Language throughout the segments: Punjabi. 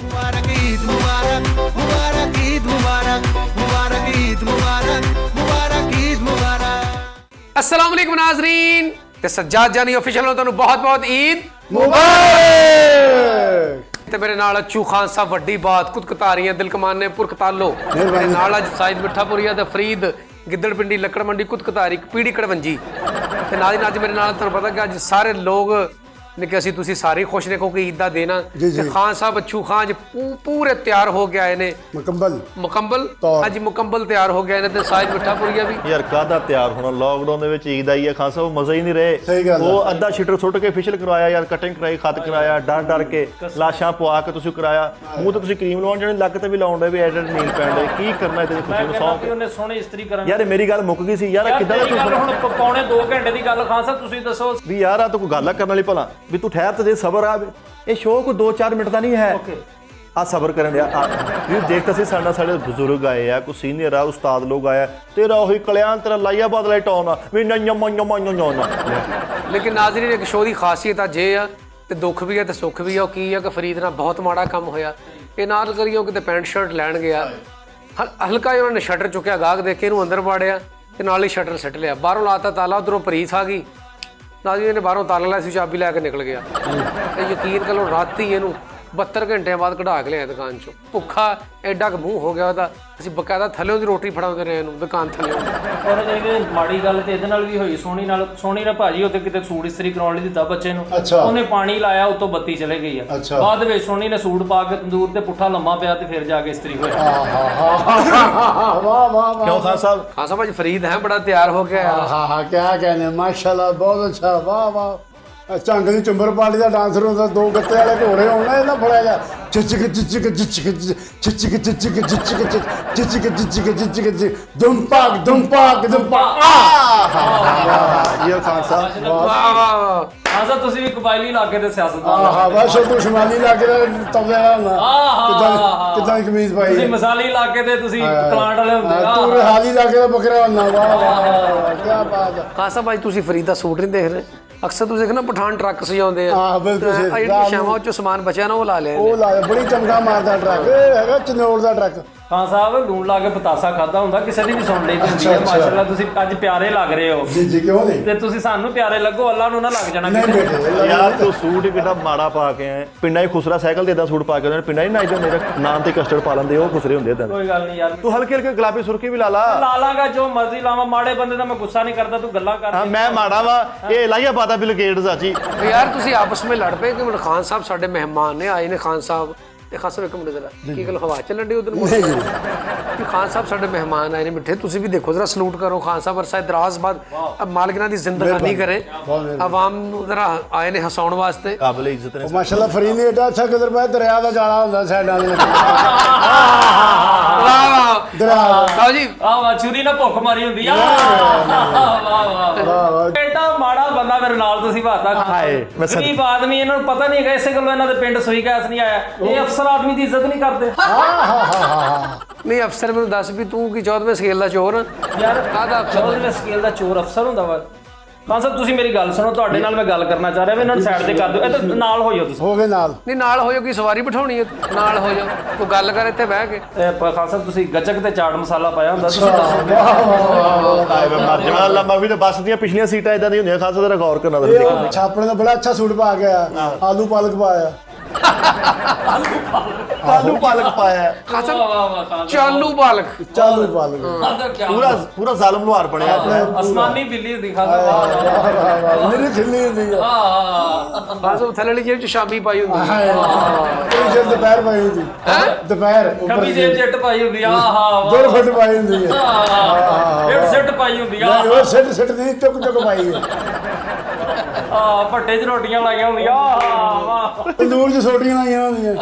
मुबारक ईद मुबारक, मुबारक ईद मुबारक, मुबारक ईद मुबारक, मुबारक ईद मुबारक। अस्सलाम वालेकुम नाज़रीन ते सज्जाद जानी ऑफिशियल ਨੂੰ ਤੁਹਾਨੂੰ ਬਹੁਤ ਈਦ मुबारक। ਤੇ ਮੇਰੇ ਨਾਲ ਅੱਚੂ ਖਾਨ ਸਾਹਿਬ ਵੱਡੀ ਬਾਤ ਕੁਤਕਤਾਰੀਆਂ ਦਿਲ ਕਮਾਨੇ ਪੁਰਕਤਾਲੋ ਮੇਰੇ ਨਾਲ ਅੱਜ ਸਾਇਦ ਮਿੱਠਾਪੁਰੀਆ ਤੇ ਫਰੀਦ ਗਿੱਦੜ ਪਿੰਡੀ ਲੱਕੜ ਮੰਡੀ ਕੁਤਕਤਾਰੀ ਪੀੜੀ ਕੜਵੰਜੀ ਤੇ ਨਾਲ ਹੀ ਅੱਜ ਮੇਰੇ ਨਾਲ ਤੁਹਾਨੂੰ ਪਤਾ ਕਿ ਅੱਜ ਸਾਰੇ ਲੋਕ ਨੇ ਕਿ ਅਸੀਂ ਤੁਸੀਂ ਸਾਰੇ ਖੁਸ਼ ਨੇ ਕਿਉਂਕਿ ਈਦ ਦਾ ਦੇਣਾ ਤੇ ਖਾਨ ਸਾਹਿਬ ਅੱਚੂ ਖਾਨ ਅੱਜ ਪੂਰੇ ਤਿਆਰ ਹੋ ਕੇ ਆਏ ਨੇ ਮੁਕੰਮਲ ਅੱਜ ਮੁਕੰਮਲ ਤਿਆਰ ਹੋ ਗਏ ਨੇ ਤੇ ਸਾਇਦ ਮਿੱਠਾਪੁਰੀਆ ਵੀ ਯਾਰ ਕਾਹਦਾ ਤਿਆਰ ਹੋਣਾ ਲਾਕਡਾਊਨ ਦੇ ਵਿੱਚ ਈਦ ਆਈ ਹੈ ਖਾਨ ਸਾਹਿਬ ਮਜ਼ਾ ਹੀ ਨਹੀਂ ਰਹੇ ਉਹ ਅੱਧਾ ਸ਼ੀਟਰ ਸੁੱਟ ਕੇ ਫੇਸ਼ੀਅਲ ਕਰਵਾਇਆ ਯਾਰ ਕਟਿੰਗ ਕਰਾਈ ਖੱਤ ਕਰਾਇਆ ਡਰ ਕੇ ਲਾਸ਼ਾਂ ਪਵਾ ਕੇ ਤੁਸੀਂ ਕਰਾਇਆ ਮੂੰਹ ਤੇ ਤੁਸੀਂ ਕਰੀਮ ਲਾਉਣ ਜਿਹੜੇ ਲੱਕ ਤੇ ਵੀ ਲਾਉਣ ਦੇ ਵੀ ਐਡਿਟ ਨੀਲ ਪੈਂਦੇ ਕੀ ਕਰਨਾ ਇਹਦੇ ਖੁਸ਼ੀ ਨੂੰ ਸੌਂ ਉਹਨੇ ਸੋਹਣੀ ਇਸਤਰੀ ਕਰਨ ਯਾਰ ਮੇਰੀ ਗੱਲ ਮੁੱਕ ਗਈ ਸੀ ਯਾਰ ਕਿੱਦਾਂ ਦਾ ਤੂੰ ਹੁਣ ਪੌਣੇ 2 ਘੰਟੇ ਦੀ ਗੱਲ ਖਾਨ ਸਾਹਿਬ ਤੁਸੀਂ ਦੱਸੋ ਵੀ ਯਾਰ ਆ ਤੂੰ ਕੋਈ ਗੱਲ ਕਰਨ ਵਾਲੀ ਭਲਾ ਵੀ ਤੂੰ ਠਹਿਰ ਤੇ ਦੇ ਸਬਰ ਆ ਇਹ ਸ਼ੋਅ ਕੋ 2-4 ਮਿੰਟ ਦਾ ਨਹੀਂ ਹੈ ਆ ਸਬਰ ਕਰਨ ਦਿਆ ਵੀ ਦੇਖ ਤਾਂ ਸੀ ਸਾਡੇ ਬਜ਼ੁਰਗ ਆਏ ਆ ਕੋਈ ਸੀਨੀਅਰ ਆ ਉਸਤਾਦ ਲੋਕ ਆਇਆ ਤੇਰਾ ਉਹੀ ਕਲਿਆਣ ਤੇਰਾ ਲਾਈਆ ਬਦਲਾ ਟਾਉਨ ਆ ਵੀ ਲੇਕਿਨ ਨਾਜ਼ਰੀਨ ਇੱਕ ਸ਼ੋਅ ਦੀ ਖਾਸੀਅਤ ਅੱਜ ਇਹ ਆ ਤੇ ਦੁੱਖ ਵੀ ਹੈ ਤੇ ਸੁੱਖ ਵੀ ਆ ਉਹ ਕੀ ਆ ਕਿ ਫਰੀਦ ਨਾਲ ਬਹੁਤ ਮਾੜਾ ਕੰਮ ਹੋਇਆ ਇਹ ਨਾਲ ਕਰੀਓ ਕਿਤੇ ਪੈਂਟ ਸ਼ਰਟ ਲੈਣ ਗਿਆ ਹਲਕਾ ਜਿਹਾ ਉਹਨਾਂ ਨੇ ਸ਼ਟਰ ਚੁੱਕਿਆ ਗਾਹਕ ਦੇਖ ਕੇ ਇਹਨੂੰ ਅੰਦਰ ਵਾੜਿਆ ਤੇ ਨਾਲ ਹੀ ਸ਼ਟਰ ਸਿੱਟ ਲਿਆ ਬਾਹਰੋਂ ਲਾਤਾ ਤਾਲਾ ਉਧਰੋਂ ਪ੍ਰੀਤ ਆ ਗਈ ਨਾਜ਼ਰੀਨ ਨੇ ਬਾਹਰੋਂ ਤਾਲਾ ਲਿਆ ਸੀ ਚਾਬੀ ਲੈ ਕੇ ਨਿਕਲ ਗਿਆ ਤੇ ਯਕੀਨ ਕਰੋ ਰਾਤੀ ਇਹਨੂੰ 72 ਘੰਟਿਆਂ ਬਾਅਦ ਕਢਾ ਕੇ ਲਿਆ ਦੁਕਾਨ ਚੋਂ ਭੁੱਖਾ ਐਡਾ ਕੁ ਮੂੰਹ ਹੋ ਗਿਆ ਉਹਦਾ ਅਸੀਂ ਬਕਾਇਦਾ ਥੱਲੇ ਦੀ ਰੋਟੀ ਫੜਾਉਂਦੇ ਰਹੇ ਇਹਨੂੰ ਦੁਕਾਨ ਥੱਲੇ ਔਰ ਇਹ ਮਾੜੀ ਗੱਲ ਤੇ ਇਹਦੇ ਨਾਲ ਵੀ ਹੋਈ ਸੋਹਣੀ ਨੇ ਭਾਜੀ ਉੱਤੇ ਕਿਤੇ ਸੂਟ ਇਸਤਰੀ ਕਰਾਉਣ ਲਈ ਦਿੱਤਾ ਬੱਚੇ ਨੂੰ ਉਹਨੇ ਪਾਣੀ ਲਾਇਆ ਉੱਤੋਂ ਬੱਤੀ ਚਲੇ ਗਈ ਆ ਬਾਅਦ ਵਿੱਚ ਸੋਹਣੀ ਨੇ ਸੂਟ ਪਾ ਕੇ ਤੰਦੂਰ ਤੇ ਪੁੱਠਾ ਲੰਮਾ ਪਿਆ ਤੇ ਫਿਰ ਜਾ ਕੇ ਇਸਤਰੀ ਹੋਇਆ वाह ਕਿਉਂ ਖਾਨ ਸਾਹਿਬ ਖਾਨ ਸਾਹਿਬ ਅੱਜ ਫਰੀਦ ਹੈ ਬੜਾ ਤਿਆਰ ਹੋ ਗਿਆ हाँ क्या कहने माशाल्लाह बहुत अच्छा वाह वाह ਝੰਗ ਦੀ ਚੁੰਬਰ ਪਾਲੀ ਦਾ ਡਾਂਸਰ ਹੁੰਦਾ ਦੋ ਗੱਤੇ ਵਾਲੇ ਘੋੜੇ ਹੋਣਾ ਇਹਦਾ ਫੜਿਆ ਜਾ ਚਿਚਕ ਚਿਚਕ ਚਿਚਕ ਚਿਚਕ ਚਿਚਕ ਚਿਚਕ ਚਿਚਕ ਚਿਚਕ ਚਿਚਕ ਦੁੰਪਾਕ ਦੁੰਪਾਕ ਦੁੰਪਾਕ ਇਹ ਖਾਨ ਸਾਹਿਬ ਵਾਹ ਵਾਹ ਖਾਨ ਸਾਹਿਬ ਤੁਸੀਂ ਵੀ ਕਬਾਇਲੀ ਇਲਾਕੇ ਦੇ ਸਿਆਸਤਦਾਨ ਆਹ ਬਸ ਤੂੰ ਸ਼ਮਾਲੀ ਇਲਾਕੇ ਦਾ ਤਬਲੇ ਵਾਲਾ ਹੁੰਦਾ ਕਿੱਦਾਂ ਦੀ ਕਮੀਜ਼ ਪਾਈ ਤੁਸੀਂ ਮਸਾਲੀ ਇਲਾਕੇ ਦੇ ਤੁਸੀਂ ਪਲਾਂਟ ਵਾਲੇ ਹੁੰਦੇ ਆ ਤੂੰ ਰਹਾਲੀ ਇਲਾਕੇ ਦਾ ਬੱਕਰਾ ਹੁੰਦਾ ਵਾਹ ਵਾਹ ਕੀ ਬਾਤ ਹੈ ਖਾਨ ਸਾਹਿਬ ਅੱਜ ਤੁਸੀਂ ਫਰੀਦ ਦਾ ਸੂਟ ਨਹੀਂ ਦੇਖ ਰਹੇ ਅਕਸਰ ਤੁਸੀਂ ਦੇਖਣਾ ਪਠਾਨ ਟਰੱਕ ਸਜਾਉਂਦੇ ਆ ਆਹ ਬਿਲਕੁਲ ਜਿਹੜੀ ਸ਼ਾਮਾਂ ਚ ਸਮਾਨ ਬਚਿਆ ਨਾ ਉਹ ਲਾ ਲਿਆ ਉਹ ਲਾਇਆ ਬੜੀ ਚਮਕਾ ਮਾਰਦਾ ਟਰੱਕ ਇਹ ਹੈਗਾ ਚਨੌਰ ਦਾ ਟਰੱਕ ਖਾਨ ਸਾਹਿਬ ਲੂਣ ਲਾ ਕੇ ਪਤਾਸਾ ਖਾਦਾ ਹੁੰਦਾ ਕਿਸੇ ਦੀ ਵੀ ਸੁਣ ਲਈ ਹੁੰਦੀ ਹੈ ਮਾਸ਼ਾਅੱਲਾ ਤੁਸੀਂ ਅੱਜ ਪਿਆਰੇ ਲੱਗ ਰਹੇ ਹੋ ਜੀ ਕਿਉਂ ਨਹੀਂ ਤੇ ਤੁਸੀਂ ਸਾਨੂੰ ਪਿਆਰੇ ਲੱਗੋ ਅੱਲਾ ਨੂੰ ਨਾ ਲੱਗ ਜਾਣਾ ਨਹੀਂ ਬੇਟੇ ਯਾਰ ਤੂੰ ਸੂਟ ਹੀ ਕਿੱਡਾ ਮਾੜਾ ਪਾ ਕੇ ਆਇਆ ਪਿੰਡਾਂ 'ਚ ਖੁਸਰਾ ਸਾਈਕਲ ਤੇ ਇਦਾਂ ਸੂਟ ਪਾ ਕੇ ਆਉਂਦੇ ਨੇ ਪਿੰਡਾਂ 'ਚ ਨਾਈਦੇ ਮੇਰੇ ਨਾਮ ਤੇ ਕਸਟਰਡ ਪਾ ਲੈਂਦੇ ਉਹ ਖੁਸਰੇ ਹੁੰਦੇ ਇਦਾਂ ਕੋਈ ਗੱਲ ਨਹੀਂ ਯਾਰ ਤੂੰ ਹਲਕੇ ਹਲਕੇ ਗੁਲਾਬੀ ਸੁਰਖੀ ਵੀ ਲਾ ਲਾਂਗਾ ਜੋ ਮਰਜ਼ੀ ਲਾਵਾਂ ਮਾੜੇ ਬੰਦੇ ਦਾ ਮੈਂ ਗੁੱਸਾ ਨਹੀਂ ਕਰਦਾ ਤੂੰ ਗੱਲਾਂ ਕਰ ਹਾਂ ਮੈਂ ਮਾੜਾ ਵਾ ਇਹ ਲਾਈਆ ਬਾਦਾ ਬਿਲ ਗੇਟਸ ਆ ਜੀ ਯਾਰ ਤੁਸੀਂ ਆਪਸ ਵਿੱਚ ਲੜ ਪਏ ਕਿ ਖਾਨ ਸਾਹਿਬ ਸਾਡੇ ਮਹਿਮਾਨ ਨੇ ਆਏ ਨੇ ਖਾਨ ਸਾਹਿਬ ਤੇ ਖਾਨ ਸਾਹਿਬ ਇੱਕ ਮਿੰਟ ਜਰਾ ਕੀ ਗੱਲ ਹਵਾ ਚੱਲਣ ਦੀ ਉਧਰ ਕਿ ਖਾਨ ਸਾਹਿਬ ਸਾਡੇ ਮਹਿਮਾਨ ਆਏ ਨੇ ਮਿੱਠੇ ਤੁਸੀਂ ਵੀ ਦੇਖੋ ਜਰਾ ਸਲੂਟ ਕਰੋ ਖਾਨ ਸਾਹਿਬ ਅਰਸਾ ਦਰਾਜ਼ ਬਾਅਦ ਮਾਲਕਨਾਂ ਦੀ ਜ਼ਿੰਦਗਾਨੀ ਕਰੇ ਆਵਾਮ ਨੂੰ ਜਰਾ ਆਏ ਨੇ ਹਸਾਉਣ ਵਾਸਤੇ ਕਾਬਲ ਇੱਜ਼ਤ ਨੇ ਮਾਸ਼ਾਅੱਲਾ ਫਰੀਦ ਨੇ ਏਡਾ ਅੱਛਾ ਕਦਰ ਪਾਇਆ ਦਰਿਆ ਦਾ ਜਾਲਾ ਹੁੰਦਾ ਸਾਈਡਾਂ ਦੇ ਵਾਹ ਵਾਹ ਦਰਿਆ ਸਾਹ ਜੀ ਆਹ ਛੁਰੀ ਨਾਲ ਭੁੱਖ ਮਾਰੀ ਹੁੰਦੀ ਆ ਵਾਹ ਵਾਹ ਐਡਾ ਮਾੜਾ ਬੰਦਾ ਮੇਰੇ ਨਾਲ ਤੁਸੀਂ ਬਾਤਾਂ ਹਾਏ ਮੈਂ ਗਰੀਬ ਆਦਮੀ ਇਹਨਾਂ ਨੂੰ ਪਤਾ ਨਹੀਂ ਹੈਗਾ ਇਸੇ ਗੱਲੋਂ ਇਹਨਾਂ ਦੇ ਪਿੰਡ ਸੂਈ ਗੈਸ ਨਹੀਂ ਆਇਆ ਇਹ ਅਫਸਰ ਆਦਮੀ ਦੀ ਇੱਜ਼ਤ ਨਹੀਂ ਕਰਦੇ ਨਹੀਂ ਅਫਸਰ ਮੈਨੂੰ ਦੱਸ ਵੀ ਤੂੰ ਕੀ 14ਵੇਂ ਸਕੇਲ ਦਾ ਚੋਰ ਯਾਰ ਕਾਹਦਾ 14ਵੇਂ ਸਕੇਲ ਦਾ ਚੋਰ ਅਫਸਰ ਹੁੰਦਾ ਵਾ ਖਾਨ ਸਾਹਿਬ ਤੁਸੀਂ ਮੇਰੀ ਗੱਲ ਸੁਣੋ ਤੁਹਾਡੇ ਨਾਲ ਮੈਂ ਗੱਲ ਕਰਨਾ ਚਾਹ ਰਿਹਾ ਇਹਨਾਂ ਨੂੰ ਸਾਈਡ ਤੇ ਕਰ ਦਿਓ ਇਹ ਨਾਲ ਹੋਇਓ ਤੁਸੀਂ ਹੋ ਗਏ ਨਾਲ ਨਹੀਂ ਨਾਲ ਹੋ ਜਾਓ ਕੀ ਸਵਾਰੀ ਬਿਠਾਉਣੀ ਹੈ ਨਾਲ ਹੋ ਜਾਓ ਕੋਈ ਗੱਲ ਕਰ ਇੱਥੇ ਬਹਿ ਕੇ ਖਾਨ ਸਾਹਿਬ ਤੁਸੀਂ ਗੱਚਕ ਤੇ ਚਾਟ ਮਸਾਲਾ ਪਾਇਆ ਹੁੰਦਾ ਤੁਸੀਂ ਦੱਸੋ ਮੈਂ ਮਰ ਜਾਵਾਂ ਅੱਲਾ ਮਾਫੀ ਤੇ ਬੱਸ ਦੀਆਂ ਪਿਛਲੀਆਂ ਸੀਟਾਂ ਇਦਾਂ ਦੀਆਂ ਹੁੰਦੀਆਂ ਖਾਸ ਤਰ੍ਹਾਂ ਗੌਰ ਕਰਨਾ ਤੁਸੀਂ ਛਾਪਣੇ ਦਾ ਬੜਾ ਅੱਛਾ ਸੂਟ ਪਾ ਗਿਆ ਆਲੂ ਪਾਲਕ ਪਾਇਆ ਆਲੂ ਪਾਲਕ ਪਾਇਆ ਚਾਲੂ ਬਾਲਕ ਚਾਲੂ ਪਾਲਕ ਪੂਰਾ ਜ਼ਾਲਮ ਲੁਹਾਰ ਬਣਿਆ ਅਸਮਾਨੀ ਬਿੱਲੀ ਹੁੰਦੀ ਖਾਨ ਸਾਹਿਬ ਮੇਰੀ ਖਿੱਲੀ ਹੁੰਦੀ ਹੈ ਬਸ ਉਹ ਥੱਲੇ ਵਾਲੀ ਜੇਬ ਚ ਸ਼ਾਮੀ ਪਾਈ ਹੁੰਦੀ ਇਹ ਜਦ ਦੁਪਹਿਰ ਪਾਈ ਹੁੰਦੀ ਦੁਪਹਿਰ ਉੱਪਰ ਕਮੀ ਜੇਬ ਜੱਟ ਪਾਈ ਹੁੰਦੀ ਆ ਆਹਾ 2 ਫੁੱਟ ਪਾਈ ਹੁੰਦੀ ਹੈ ਡੇਢ ਸਿੱਟ ਪਾਈ ਹੁੰਦੀ ਆ ਉਹ ਸਿੱਟ ਦੀ ਚੁੱਕ ਪਾਈ ਹੈ ਭੱਟੇ 'ਚ ਰੋਟੀਆਂ ਲਾਈਆਂ ਹੁੰਦੀਆਂ ਵਾਹ ਤੰਦੂਰ 'ਚ ਸੋਟੀਆਂ ਲਾਈਆਂ ਹੁੰਦੀਆਂ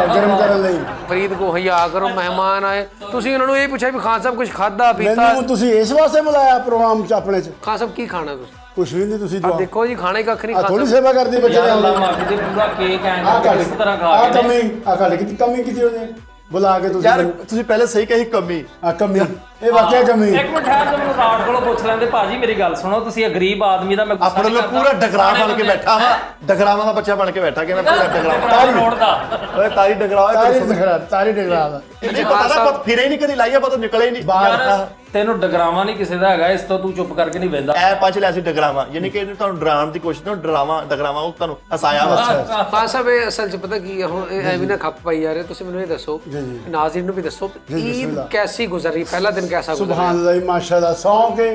ਗਰਮ ਕਰਨ ਲਈ ਫਰੀਦ ਕੋ ਹਿਆ ਕਰੋ ਮਹਿਮਾਨ ਆਏ ਤੁਸੀਂ ਉਹਨਾਂ ਨੂੰ ਇਹ ਪੁੱਛਿਆ ਵੀ ਖਾਨ ਸਾਹਿਬ ਕੁਝ ਖਾਦਾ ਪੀਤਾ ਮੈਨੂੰ ਤੁਸੀਂ ਇਸ ਵਾਸਤੇ ਬੁਲਾਇਆ ਪ੍ਰੋਗਰਾਮ 'ਚ ਆਪਣੇ 'ਚ ਖਾਨ ਸਾਹਿਬ ਕੀ ਖਾਣਾ ਤੁਸੀਂ ਕੁਛ ਵੀ ਨਹੀਂ ਤੁਸੀਂ ਆ ਦੇਖੋ ਜੀ ਖਾਣੇ ਕੱਖ ਨਹੀਂ ਖਾ ਥੋੜੀ ਸੇਵਾ ਕਰਦੀ ਬੱਚੇ ਯਾਰ ਨੇ ਅੱਲਾ ਮਾਫੀ ਦੇ ਪੂਰਾ ਕੇਕ ਆ ਐਂ ਕਿਸ ਤਰ੍ਹਾਂ ਖਾ ਕੇ ਕਮੀ ਕੀਤੀ ਉਹਨੇ ਬੁਲਾ ਕੇ ਯਾਰ ਤੁਸੀਂ ਪਹਿਲੇ ਸਹੀ ਕਹੀ ਕਮੀ ਕਮੀ ਇਹ ਵਾਕਿਆ ਕਮੀ ਇੱਕ ਮਿੰਟ ਠਹਿਰ ਤੇ ਮੈਨੂੰ ਰਾਟ ਕੋਲੋਂ ਪੁੱਛ ਲੈਂਦੇ ਭਾਜੀ ਮੇਰੀ ਗੱਲ ਸੁਣੋ ਤੁਸੀਂ ਇਹ ਗਰੀਬ ਆਦਮੀ ਦਾ ਮੈਂ ਗੁੱਸਾ ਆਪਣੇ ਲਈ ਪੂਰਾ ਡਗਰਾ ਬਣ ਕੇ ਬੈਠਾ ਵਾ ਡਗਰਾਵਾਂ ਦਾ ਬੱਚਾ ਬਣ ਕੇ ਬੈਠਾ ਕਿ ਮੈਂ ਪੂਰਾ ਡਗਰਾ ਰੋੜਦਾ ਓਏ ਤਾਰੀ ਡਗਰਾ ਤਾਰੀ ਡਗਰਾ ਦਾ ਇਹ ਪਤਾ ਫਿਰੇ ਹੀ ਨਹੀਂ ਕਦੀ ਲਾਈਆ ਪਤਾ ਨਿਕਲੇ ਹੀ ਨਹੀਂ ਯਾਰ ਤੈਨੂੰ ਡਗਰਾਵਾ ਨਹੀਂ ਕਿਸੇ ਦਾ ਹੈਗਾ ਇਸ ਤੋਂ ਤੂੰ ਚੁੱਪ ਕਰਕੇ ਨਹੀਂ ਬਹਿੰਦਾ ਐ ਪੰਜ ਲਿਆ ਸੀ ਡਗਰਾਵਾਂ ਯਾਨੀ ਕਿ ਤੁਹਾਨੂੰ ਡਰਾਉਣ ਦੀ ਕੋਸ਼ਿਸ਼ ਤੁਹਾਨੂੰ ਡਗਰਾਵਾਂ ਉਹ ਤੁਹਾਨੂੰ ਹਸਾਇਆ ਵਾ ਖਾਨ ਸਾਹਿਬ ਇਹ ਅਸਲ 'ਚ ਪਤਾ ਕੀ ਹੈ ਹੁਣ ਇਹ ਐਵੇਂ ਨਾ ਖੱਪ ਪਾਈ ਜਾ ਰਹੇ ਤੁਸੀਂ ਮੈਨੂੰ ਇਹ ਦੱਸੋ ਨਾਜ਼ਰੀਨ ਨੂੰ ਵੀ ਦੱਸੋ ਈਦ ਕੈਸੀ ਗੁਜ਼ਰੀ ਪਹਿਲਾ ਦਿਨ ਕੈਸਾ ਗੁਜ਼ਰਿਆ ਸੁਭਾਨ ਅੱਲਾਹ ਮਾਸ਼ਾਅੱਲਾ ਸੌ ਕੇ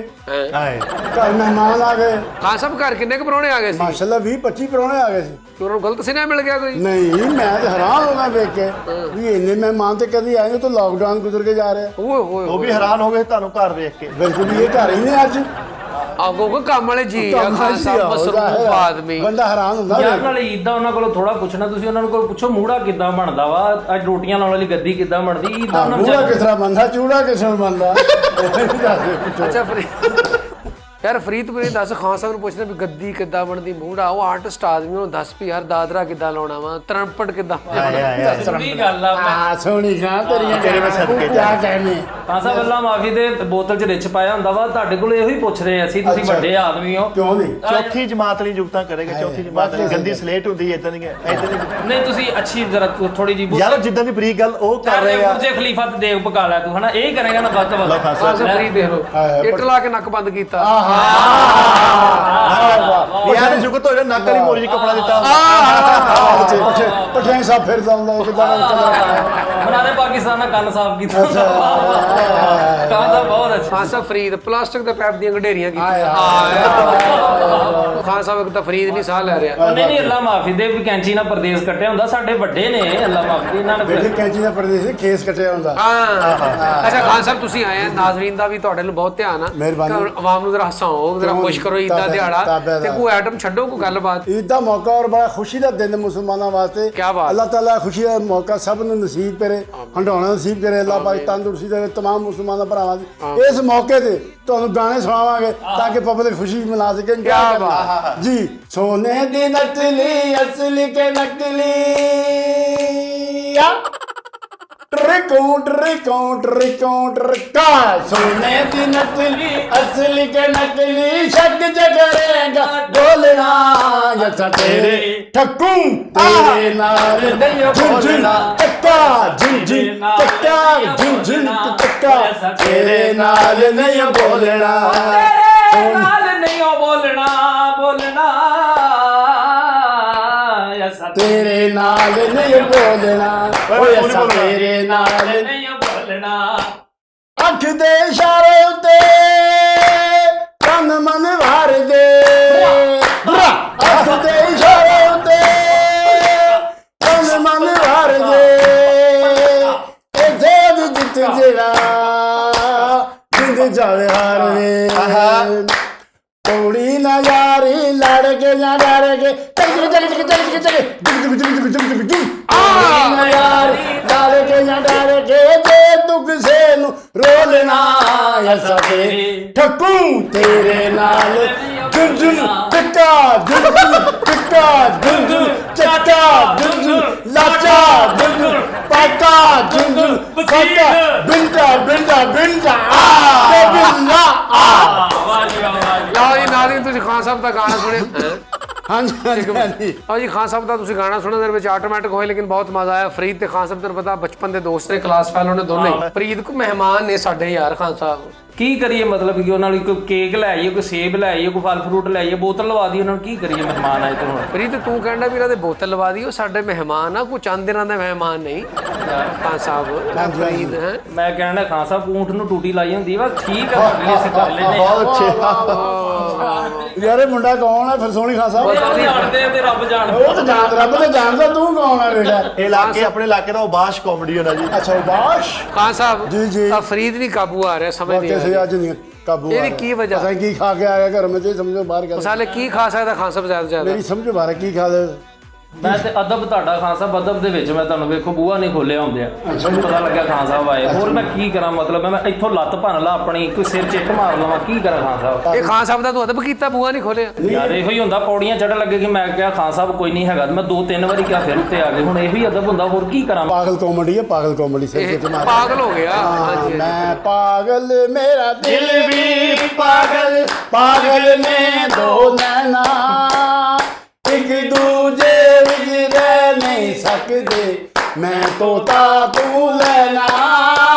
ਹਾਏ ਘਰ ਮਹਿਮਾਨ ਆ ਗਏ ਖਾਨ ਸਾਹਿਬ ਘਰ ਕਿੰਨੇ ਕੁ ਪ੍ਰਾਹੁਣੇ ਆ ਗਏ ਸੀ ਮਾਸ਼ਾਅੱਲਾ 20-25 ਪ੍ਰਾਹੁਣੇ ਆ ਗਏ ਸੀ ਕਿ ਉਹਨਾਂ ਨੂੰ ਗਲਤ ਸਿਨੇਹਾ ਮਿਲ ਗਿਆ ਕੋਈ ਨਹੀਂ ਮੈਂ ਤਾਂ ਹੈਰਾਨ ਹੋ ਗਿਆ ਵੇਖ ਕੇ ਵੀ ਇੰਨੇ ਮਹਿਮਾਨ ਤੇ ਕਦੀ ਆਏ ਤਾਂ ਲਾਕਡਾਊਨ ਗੁਜ਼ਰ ਕੇ ਜਾ ਰਿਹਾ ਓਏ ਹੋਏ ਉਹ ਵੀ ਹੈਰਾਨ ਹੋ ਗਏ ਤੁਹਾਨੂੰ ਘਰ ਵੇਖ ਕੇ ਬਿਲਕੁਲ ਵੀ ਇਹ ਘਰ ਹੀ ਨੇ ਅੱਜ ਆਗੋ ਕੋ ਕੰਮ ਵਾਲੇ ਜੀ ਆ ਖਾਨ ਸਾਹਿਬ ਮਸਰੂਫ ਆਦਮੀ ਬੰਦਾ ਹੈਰਾਨ ਹੁੰਦਾ ਯਾਰ ਨਾਲ ਈਦ ਦਾ ਉਹਨਾਂ ਕੋਲੋਂ ਥੋੜਾ ਪੁੱਛਣਾ ਤੁਸੀਂ ਉਹਨਾਂ ਕੋਲ ਪੁੱਛੋ ਮੂੜਾ ਕਿੱਦਾਂ ਬਣਦਾ ਵਾ ਅੱਜ ਰੋਟੀਆਂ ਲਾਉਣ ਵਾਲੀ ਗੱਦੀ ਕਿੱਦਾਂ ਬਣਦੀ ਈਦ ਦਾ ਉਹਨਾਂ ਨੂੰ ਮੂੜਾ ਕਿਸ ਤਰ੍ਹਾਂ ਬੰਦਾ ਚੂੜਾ ਕਿਸ ਤਰ੍ਹਾਂ ਬੰਦਾ ਅੱਛਾ ਯਾਰ ਫਰੀਦਪੁਰੀ ਦੱਸ ਖਾਨ ਸਾਹਿਬ ਨੂੰ ਪੁੱਛਣਾ ਵੀ ਗੱਦੀ ਕਿੱਦਾਂ ਬਣਦੀ ਮੂੜਾ ਉਹ ਆਰਟਿਸਟ ਆਦਮੀ ਨੂੰ ਦੱਸ ਵੀ ਯਾਰ ਦਾਦਰਾ ਕਿੱਦਾਂ ਲਾਉਣਾ ਵਾ ਤਰੰਪਟ ਕਿੱਦਾਂ ਸਹੀ ਗੱਲ ਆ ਆ ਸੋਹਣੀ ਖਾਂ ਤੇਰੀਆਂ ਤੇਰੇ ਵਿੱਚ ਸਦਕੇ ਕੀ ਕਹਿਨੇ ਖਾਨ ਸਾਹਿਬ ਅੱਲਾ ਮਾਫੀ ਦੇ ਬੋਤਲ 'ਚ ਰਿਚ ਪਾਇਆ ਹੁੰਦਾ ਵਾ ਤੁਹਾਡੇ ਕੋਲ ਇਹੋ ਹੀ ਪੁੱਛ ਰਹੇ ਅਸੀਂ ਤੁਸੀਂ ਵੱਡੇ ਆਦਮੀ ਹੋ ਕਿਉਂ ਨਹੀਂ ਚੌਥੀ ਜਮਾਤ ਲਈ ਜੁਗਤਾਂ ਕਰੇਗਾ ਚੌਥੀ ਜਮਾਤ ਲਈ ਗੰਦੀ ਸਲੇਟ ਹੁੰਦੀ ਹੈ ਇਦਾਂ ਦੀ ਨਹੀਂ ਤੁਸੀਂ ਅੱਛੀ ਜ਼ਰਾ ਥੋੜੀ ਜੀ ਯਾਰ ਜਿੱਦਾਂ ਦੀ ਬਰੀਕ ਗੱਲ ਉਹ ਕਰ ਰਹੇ ਆ ਜੇ ਖਲੀਫਾ ਤੇ ਦੇਖ ਪਕਾ ਲੈ ਤੂੰ ਹਨਾ ਇਹ ਕਰੇਗਾ ਨਾ ਵੱਧ ਤੋਂ ਵੱਧ ਖਾਨ ਸਾਹਿਬ ਫਰੀਦ ਦੇਖ ਲੋ ਇੱਟ ਲਾ ਕੇ ਨੱਕ ਬੰਦ ਕੀਤਾ ਯਾਰ ਜੁਗਤ ਹੋਇਆ ਨੱਕ ਵਾਲੀ ਮੋਰੀ ਕਪੜਾ ਦਿੱਤਾ ਪਠਿਆਈ ਸਾਹਿਬ ਫਿਰਦਾ ਹੁੰਦਾ ਕਿਦਾਂ ਬਣਾ ਦੇ ਪਾਕਿਸਤਾਨ ਦਾ ਕੰਨ ਸਾਫ਼ ਕੀਤਾ ਖਾਨ ਸਾਹਿਬ ਬਹੁਤ ਅੱਛਾ ਖਾਨ ਸਾਹਿਬ ਫਰੀਦ ਪਲਾਸਟਿਕ ਦੇ ਪੈਪ ਦੀਆਂ ਗਡੇਰੀਆਂ ਕੀਤੀਆਂ ਖਾਨ ਸਾਹਿਬ ਇੱਕ ਤਾਂ ਫਰੀਦ ਨਹੀਂ ਸਾਹ ਲੈ ਰਿਹਾ ਨਹੀਂ ਨਹੀਂ ਅੱਲਾ ਮਾਫੀ ਦੇ ਵੀ ਕੈਂਚੀ ਨਾਲ ਪਰਦੇਸ ਕੱਟਿਆ ਹੁੰਦਾ ਸਾਡੇ ਵੱਡੇ ਨੇ ਅੱਲਾ ਮਾਫੀ ਇਹਨਾਂ ਨੇ ਬੇਟੇ ਕੈਂਚੀ ਦਾ ਪਰਦੇਸ ਖੇਸ ਕੱਟਿਆ ਹੁੰਦਾ ਅੱਛਾ ਖਾਨ ਸਾਹਿਬ ਤੁਸੀਂ ਆਏ ਆ ਨਾਜ਼ਰੀਨ ਦਾ ਵੀ ਤੁਹਾਡੇ ਨੂੰ ਬਹੁਤ ਧਿਆਨ ਆ ਆਵਾਮ ਨੂੰ ਜ਼ਰਾ ਹਸਾਓ ਜ਼ਰਾ ਖੁਸ਼ ਕਰੋ ਈਦ ਦਾ ਦਿਹਾੜਾ ਤੇ ਕੋਈ ਆਈਟਮ ਛੱਡੋ ਕੋਈ ਗੱਲਬਾਤ ਈਦ ਦਾ ਮੌਕਾ ਔਰ ਬੜਾ ਖੁਸ਼ੀ ਦਾ ਦਿਨ ਮੁਸਲਮਾਨਾਂ ਵਾਸਤੇ ਅੱਲਾਹ ਤਾਲਾ ਖੁਸ਼ੀ ਦਾ ਮੌਕਾ ਸਭ ਨੂੰ ਨਸੀਬ ਕਰੇ ਹੰਡਾਉਣਾ ਨਸੀਬ ਕਰੇ ਅੱਲਾਹ ਪਾਕ ਤੰਦਰੁਸਤੀ ਦੇ ਤਮਾਮ ਮੁਸਲਮਾਨਾਂ ਭਰਾਵਾਂ ਦੀ ਇਸ ਮੌਕੇ ਤੇ ਤੁਹਾਨੂੰ ਗਾਣੇ ਸੁਣਾਵਾਂਗੇ ਤਾਂ ਕਿ ਪਬਲਿਕ ਖੁਸ਼ੀ ਮਨਾ ਸਕੇ ਜੀ ਸੋਨੇ ਦੀ ਨਕਲੀ ਅਸਲੀ ਕੇ ਨਕਲੀ ट्रिका सोने की नकली असली के नकली शक जगरेगा बोलना जैसा तेरे ठक्कू तेरे नाल झुनझुन टक्का झुनझुन टक्का झुनझुन टक्का तेरे नाल नहीं बोलना नहीं बोलना बोलना तेरे नाल नहीं बोलना ऐसा तेरे नाल नहीं बोलना अख दे इशारे उते तन मन भर दे अख दे इशारे उते तन मन भर दे ए देव जित जेड़ा जिंद जावे हार वे कोड़ी ना यारी लड़ के ना डर के चल यारी लड़ के ना डर के जे दुख से नु रोलना ऐसा के ठक्कू तेरे नाल झुनझुन टक्का झुनझुन टक्का झुनझुन चक्का झुनझुन लाचा झुनझुन पाका झुनझुन फटा बिंदा बिंदा बिंदा बिंदा ਲਓ ਜੀ ਨਾਜ਼ਰੀਨ ਤੁਸੀਂ ਖਾਨ ਸਾਹਿਬ ਦਾ ਗਾਣਾ ਸੁਣਿਆ ਹਾਂਜੀ ਆਓ ਜੀ ਖਾਨ ਸਾਹਿਬ ਦਾ ਤੁਸੀਂ ਗਾਣਾ ਸੁਣਨ ਦੇ ਵਿੱਚ ਆਟੋਮੈਟਿਕ ਹੋਏ ਲੇਕਿਨ ਬਹੁਤ ਮਜ਼ਾ ਆਇਆ ਫਰੀਦ ਤੇ ਖਾਨ ਸਾਹਿਬ ਤੁਹਾਨੂੰ ਪਤਾ ਬਚਪਨ ਦੇ ਦੋਸਤ ਨੇ ਕਲਾਸ ਫੈਲੋ ਨੇ ਦੋਨੇ ਫਰੀਦ ਕੋ ਮਹਿਮਾਨ ਨੇ ਸਾਡੇ ਯਾਰ ਖਾਨ ਸਾਹਿਬ ਕੀ ਕਰੀਏ ਮਤਲਬ ਕਿ ਉਹਨਾਂ ਲਈ ਕੋਈ ਕੇਕ ਲੈ ਆਈਏ ਕੋਈ ਸੇਬ ਲੈ ਆਈਏ ਕੋਈ ਫਲ ਫਰੂਟ ਲੈ ਆਈਏ ਬੋਤਲ ਲਵਾ ਦੀ ਉਹਨਾਂ ਨੂੰ ਕੀ ਕਰੀਏ ਮਹਿਮਾਨ ਆਏ ਤੇ ਹੁਣ ਫਰੀਦ ਤੂੰ ਕਹਿੰਦਾ ਵੀ ਇਹਨਾਂ ਦੇ ਬੋਤਲ ਲਵਾ ਦੀ ਉਹ ਸਾਡੇ ਮਹਿਮਾਨ ਆ ਕੋਈ ਚੰਦ ਦਿਨਾਂ ਦੇ ਮਹਿਮਾਨ ਨਹੀਂ ਖਾਨ ਸਾਹਿਬ ਫਰੀਦ ਹੈ ਮੈਂ ਕਹਿੰਦਾ ਖਾਨ ਸਾਹਿਬ ਊਂਠ ਨੂੰ ਟੂਟੀ ਲਾਈ ਹੁੰਦੀ ਵਾ ਠੀਕ ਆ ਸਾਡੇ ਲਈ ਅਸੀਂ ਕਰ ਲੈਨੇ ਬਹੁਤ ਅੱਛੇ ਯਾਰ ਇਹ ਮੁੰਡਾ ਕੌਣ ਹੈ ਫਿਰ ਸੋਹਣੀ ਖਾਨ ਸਾਹਿਬ ਜਾਣਦੇ ਤੇ ਰੱਬ ਜਾਣਦਾ ਉਹ ਤਾਂ ਜਾਣ ਰੱਬ ਤੇ ਜਾਣਦਾ ਤੂੰ ਕੌਣ ਹੈ ਬੇਟਾ ਇਹ ਇਲਾਕੇ ਆਪਣੇ ਇਲਾਕੇ ਦਾ ਉਬਾਸ਼ ਕਾਮੇਡੀ ਹੋਣਾ ਜੀ ਅੱਛਾ ਉਬਾਸ਼ ਖਾਨ ਸਾਹਿਬ ਜੀ ਆ ਫਰੀਦ ਨਹੀਂ ਕਾਬੂ ਆ ਰਿਹਾ ਸਮਝ ਨਹੀਂ ਆ ਕਿਸੇ ਅੱਜ ਨਹੀਂ ਕਾਬੂ ਇਹਦੀ ਕੀ ਵਜ੍ਹਾ ਪਤਾ ਕੀ ਖਾ ਕੇ ਆਇਆ ਘਰ ਵਿੱਚ ਸਮਝੋ ਬਾਹਰ ਗਿਆ ਮਸਾਲੇ ਕੀ ਖਾ ਸਕਦਾ ਖਾਨ ਸਾਹਿਬ ਜ਼ਿਆਦਾ ਮੇਰੀ ਸਮਝੋ ਬਾਹਰ ਕੀ ਖਾ ਲੈ ਮੈਂ ਤੇ ਅਦਬ ਤੁਹਾਡਾ ਖਾਨ ਸਾਹਿਬ, ਅਦਬ ਦੇ ਵਿੱਚ ਮੈਂ ਤੁਹਾਨੂੰ ਵੇਖੋ ਬੂਹਾ ਨਹੀਂ ਖੋਲਿਆ ਹੁੰਦੇ ਆ, ਮੈਨੂੰ ਪਤਾ ਲੱਗਿਆ ਖਾਨ ਸਾਹਿਬ ਆਏ। ਹੋਰ ਮੈਂ ਕੀ ਕਰਾਂ, ਮਤਲਬ ਮੈਂ ਇੱਥੋਂ ਲੱਤ ਭੰਨ ਲਾ ਆਪਣੀ, ਕੋਈ ਸਿਰ ਚਿੱਟ ਮਾਰ ਲਵਾਂ, ਕੀ ਕਰਾਂ ਖਾਨ ਸਾਹਿਬ? ਇਹ ਖਾਨ ਸਾਹਿਬ ਦਾ ਤੂੰ ਅਦਬ ਕੀਤਾ, ਬੂਹਾ ਨਹੀਂ ਖੋਲਿਆ? ਯਾਰ ਇਹੋ ਹੀ ਹੁੰਦਾ, ਪੌੜੀਆਂ ਚੜ੍ਹਨ ਲੱਗੇ ਕਿ ਮੈਂ ਕਿਹਾ ਖਾਨ ਸਾਹਿਬ ਕੋਈ ਨਹੀਂ ਹੈਗਾ, ਮੈਂ 2-3 ਵਾਰੀ ਕਿਹਾ ਫਿਰ ਉੱਤੇ ਆ ਗਏ। ਹੁਣ ਇਹੋ ਹੀ ਅਦਬ ਹੁੰਦਾ, ਹੋਰ ਕੀ ਕਰਾਂ? ਪਾਗਲ ਕਾਮੇਡੀ ਹੈ, ਪਾਗਲ ਕਾਮੇਡੀ ਸਿਰ ਇਹ ਤੇ ਮਾਰ। ਪਾਗਲ ਹੋ ਗਿਆ। ਹਾਂਜੀ ਮੈਂ ਪਾਗਲ, ਮੇਰਾ ਦਿਲ ਵੀ ਪਾਗਲ, ਪਾਗਲ ਨੇ ਦੋ ਨੈਣਾ, ਇੱਕ ਦੂਜੇ ਵਿੱਚ ਰਹਿ ਨਹੀਂ ਸਕਦੇ, ਮੈਂ ਤੋਤਾ ਤੂੰ ਲੈਣਾ,